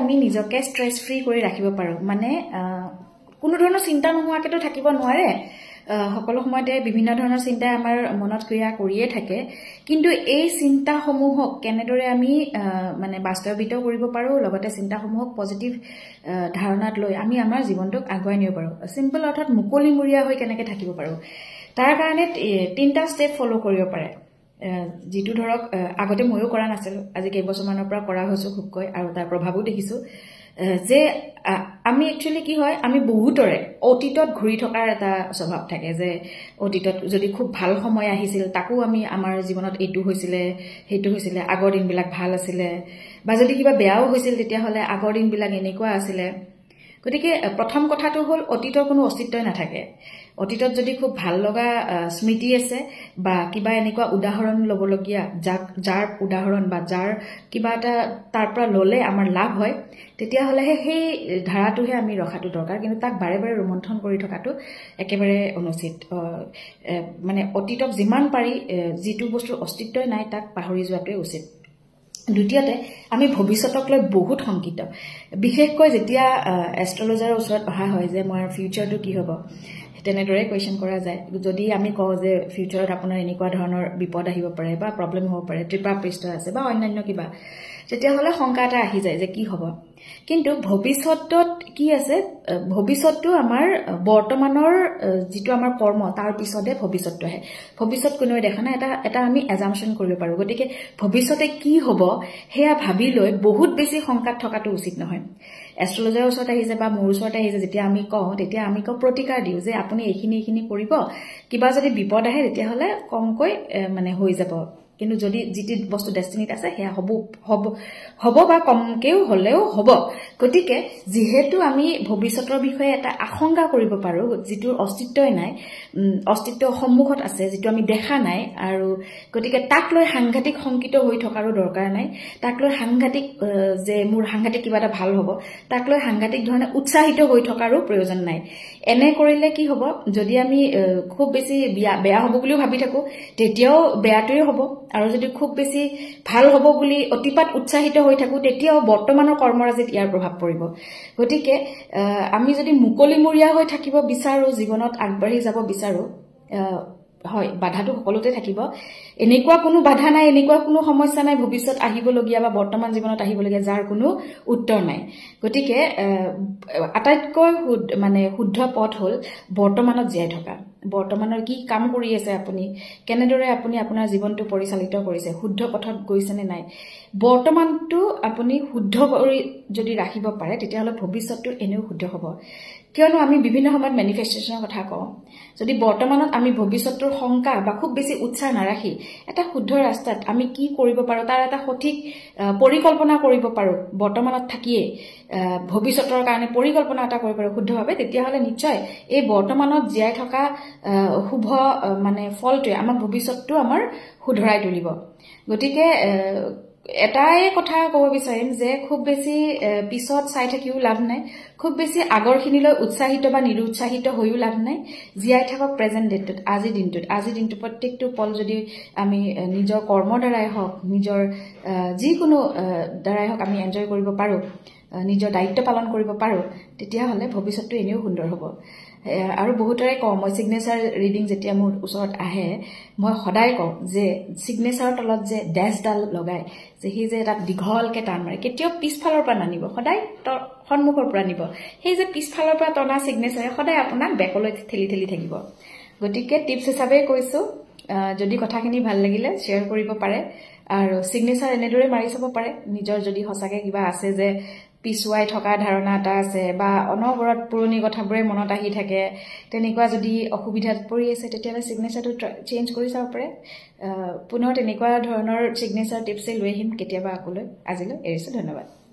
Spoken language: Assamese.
আমি নিজকে স্ট্ৰেছ ফ্ৰী কৰি ৰাখিব পাৰো মানে কোনো ধৰণৰ চিন্তা নোহোৱাকেতো থাকিব নোৱাৰে সকলো সময়তে বিভিন্ন ধৰণৰ চিন্তা আমাৰ মনত ক্ৰিয়া কৰিয়ে থাকে কিন্তু এই চিন্তাসমূহক কেনেদৰে আমি মানে বাস্তৱায়িত কৰিব পাৰো লগতে চিন্তাসমূহক পজিটিভ ধাৰণাত লৈ আমি আমাৰ জীৱনটোক আগুৱাই নিব পাৰো সিম্পল অৰ্থাৎ মুকলিমুৰীয়া হৈ কেনেকৈ থাকিব পাৰো তাৰ কাৰণে তিনটা ষ্টেপ ফলো কৰিব পাৰে যেটো ধৰক আগতে ময়ো কৰা নাছিল আজি কেইবছৰমানৰ পৰা কৰা হৈছো খুবকৈ আৰু তাৰ প্ৰভাৱো দেখিছো যে আমি একচুয়ালি কি হয় আমি বহুতৰে অতীতত ঘূৰি থকাৰ এটা স্বভাৱ থাকে যে অতীতত যদি খুব ভাল সময় আহিছিল তাকো আমি আমাৰ জীৱনত এইটো হৈছিল হেতু হৈছিল আগৰ দিনবিলাক ভাল আছিল বা যদি কিবা বেয়াও হৈছিল তেতিয়া হলে আগৰ দিনবিলাক এনেকুৱা আছিল গতিকে প্ৰথম কথাটো হল অতীতৰ কোনো অস্তিত্বই নাথাকে অতীতত যদি খুব ভাল লগা স্মৃতি আছে বা কিবা এনেকুৱা উদাহৰণ লবলগীয়া যাৰ উদাহৰণ বা যাৰ কিবা এটা তাৰ পৰা ললে আমাৰ লাভ হয় তেতিয়া হলে সেই ধাৰাটোহে আমি ৰখাটো দৰকাৰ কিন্তু তাক বাৰে বাৰে ৰোমন্থন কৰি থকাটো একেবাৰে অনুচিত মানে অতীতক যিমান পাৰি যিটো বস্তুৰ অস্তিত্বই নাই তাক পাহৰি যোৱাটোৱে উচিত দ্বিতীয়তে আমি ভৱিষ্যতক লৈ বহুত শংকিত বিশেষকৈ যেতিয়া এষ্ট্ৰলজাৰৰ ওচৰত অহা হয় যে মোৰ ফিউচাৰটো কি হ'ব তেনেদৰে কোৱেশ্চন কৰা যায় যদি আমি কওঁ যে ফিউচাৰত আপোনাৰ এনেকুৱা ধৰণৰ বিপদ আহিব পাৰে বা প্ৰবলেম হ'ব পাৰে ত্ৰিপা পৃষ্ঠ আছে বা অন্যান্য কিবা তেতিয়া হলে শংকা এটা আহি যায় যে কি হ'ব কিন্তু ভৱিষ্যতত কি আছে ভৱিষ্যতটো আমাৰ বৰ্তমানৰ যেটো আমাৰ কৰ্ম তাৰ পিছতে ভৱিষ্যতটো আহে ভৱিষ্যত কোনোৱে দেখা নাই এটা আমি এজাম্পশন কৰিব পাৰো গতিকে ভৱিষ্যতে কি হ'ব হেয়া ভাবি লৈ বহুত বেছি শংকাত থকাটো উচিত নহয় এষ্ট্ৰলজাৰৰ ওচৰত আহিছে বা মোৰ ওচৰত আহিছে যেতিয়া আমি কওঁ তেতিয়া আমি প্ৰতিকাৰ দিও যে আপুনি এইখিনি কৰিব কিবা যদি বিপদ আহে তেতিয়া হলে কমকৈ মানে হৈ যাব কিন্তু যদি যেটি বস্তু ডেষ্টিনিত আছে হেয়া হ'ব বা কমকেও হলেও হ'ব গতিকে যেহেতু আমি ভৱিষ্যতৰ বিষয়ে এটা আশংকা কৰিব পাৰো যেটো অস্তিত্বই নাই অস্তিত্ব সম্মুখত আছে যেটো আমি দেখা নাই আৰু গতিকে তাক লৈ সাংঘাতিক শংকিত হৈ থকাৰো দৰকাৰ নাই তাক লৈ সাংঘাতিক যে মোৰ সাংঘাতিক কিবা এটা ভাল হ'ব তাক লৈ সাংঘাতিক ধৰণে উৎসাহিত হৈ থকাৰো প্ৰয়োজন নাই এনে কৰিলে কি হ'ব যদি আমি খুব বেছি বেয়া হ'ব বুলিও ভাবি থাকো তেতিয়াও বেয়াটোই হ'ব আৰু যদি খুব বেছি ভাল হ'ব বুলি অতিপাত উৎসাহিত হৈ থাকো তেতিয়াও বৰ্তমানৰ কৰ্মৰাজিত ইয়াৰ প্ৰভাৱ পৰিব গতিকে আমি যদি মুকলিমুৰীয়া হৈ থাকিব বিচাৰো জীৱনত আগবাঢ়ি যাব বিচাৰো হয় বাধাটো সকলোতে থাকিব এনেকুৱা কোনো বাধা নাই এনেকুৱা কোনো সমস্যা নাই ভৱিষ্যত আহিবলগীয়া বা বৰ্তমান জীৱনত আহিবলগীয়া যাৰ কোনো উত্তৰ নাই গতিকে আটাইতকৈ মানে শুদ্ধ পথ হল বৰ্তমানত জীয়াই থকা বৰ্তমানৰ কি কাম কৰি আছে আপুনি কেনেদৰে আপুনি আপোনাৰ জীৱনটো পৰিচালিত কৰিছে শুদ্ধ পথত গৈছে নে নাই বৰ্তমানটো আপুনি শুদ্ধ কৰি যদি ৰাখিব পাৰে তেতিয়া হলে ভৱিষ্যতটো এনেও শুদ্ধ হ'ব কিয়নো আমি বিভিন্ন সময়ত মেনিফেষ্টেশ্যনৰ কথা কওঁ যদি বৰ্তমানত আমি ভৱিষ্যতৰ শংকা বা খুব বেছি উৎসাহ নাৰাখি এটা শুদ্ধ ৰাস্তাত আমি কি কৰিব পাৰো তাৰ এটা সঠিক পৰিকল্পনা কৰিব পাৰো বৰ্তমানত থাকিয়ে ভৱিষ্যতৰ কাৰণে পৰিকল্পনা এটা কৰিব পাৰো শুদ্ধভাৱে তেতিয়া হলে নিশ্চয় এই বৰ্তমানত জীয়াই থকা শুভ মানে ফলটোৱে আমাৰ ভৱিষ্যতটো আমাৰ শুধৰাই তুলিব গতিকে এটাই কথা ক'ব বিচাৰিম যে খুব বেছি পিছত চাই থাকিও লাভ নাই খুব বেছি আগৰখিনিলৈ উৎসাহিত বা নিৰুৎসাহিত হৈও লাভ নাই জীয়াই থাকক প্ৰেজেন্ট ডেটত আজি দিনটো প্ৰত্যেকটো পল যদি আমি নিজৰ কৰ্মৰ দ্বাৰাই হওক নিজৰ যিকোনো দ্বাৰাই হওক আমি এনজয় কৰিব পাৰো নিজৰ দায়িত্ব পালন কৰিব পাৰো তেতিয়া হলে ভৱিষ্যতটো এনেও সুন্দৰ হ'ব আৰু বহুতৰে কওঁ মই সিগনেচাৰ ৰিডিং যেতিয়া মোৰ ওচৰত আহে মই সদায় কওঁ যে সিগনেচাৰৰ তলত যে ডেছডাল লগাই যে হি যে এটা দীঘলকে টান মাৰে কেতিয়াও পিছফালৰ পৰা নানিব সদায় সন্মুখৰ পৰা নিব সেই যে পিছফালৰ পৰা টনা সিগনেচাৰে সদায় আপোনাক বেকলৈ ঠেলি থাকিব গতিকে টিপছ হিচাপে কৈছো যদি কথাখিনি ভাল লাগিলে শ্বেয়াৰ কৰিব পাৰে আৰু সিগনেচাৰ এনেদৰে মাৰি চাব পাৰে নিজৰ যদি হসাকে কিবা আছে যে পিছুৱাই থকা ধাৰণা এটা আছে বা অনবৰত পুৰণি কথাবোৰে মনত আহি থাকে তেনেকুৱা যদি অসুবিধাত পৰি আছে তেতিয়ালে সিগনেচাৰটো চেঞ্জ কৰি চাব পাৰে পুনৰ তেনেকুৱা ধৰণৰ সিগনেচাৰ টিপছে লৈ আহিম কেতিয়াবা আকলৈ আজিলৈ এৰিছো ধন্যবাদ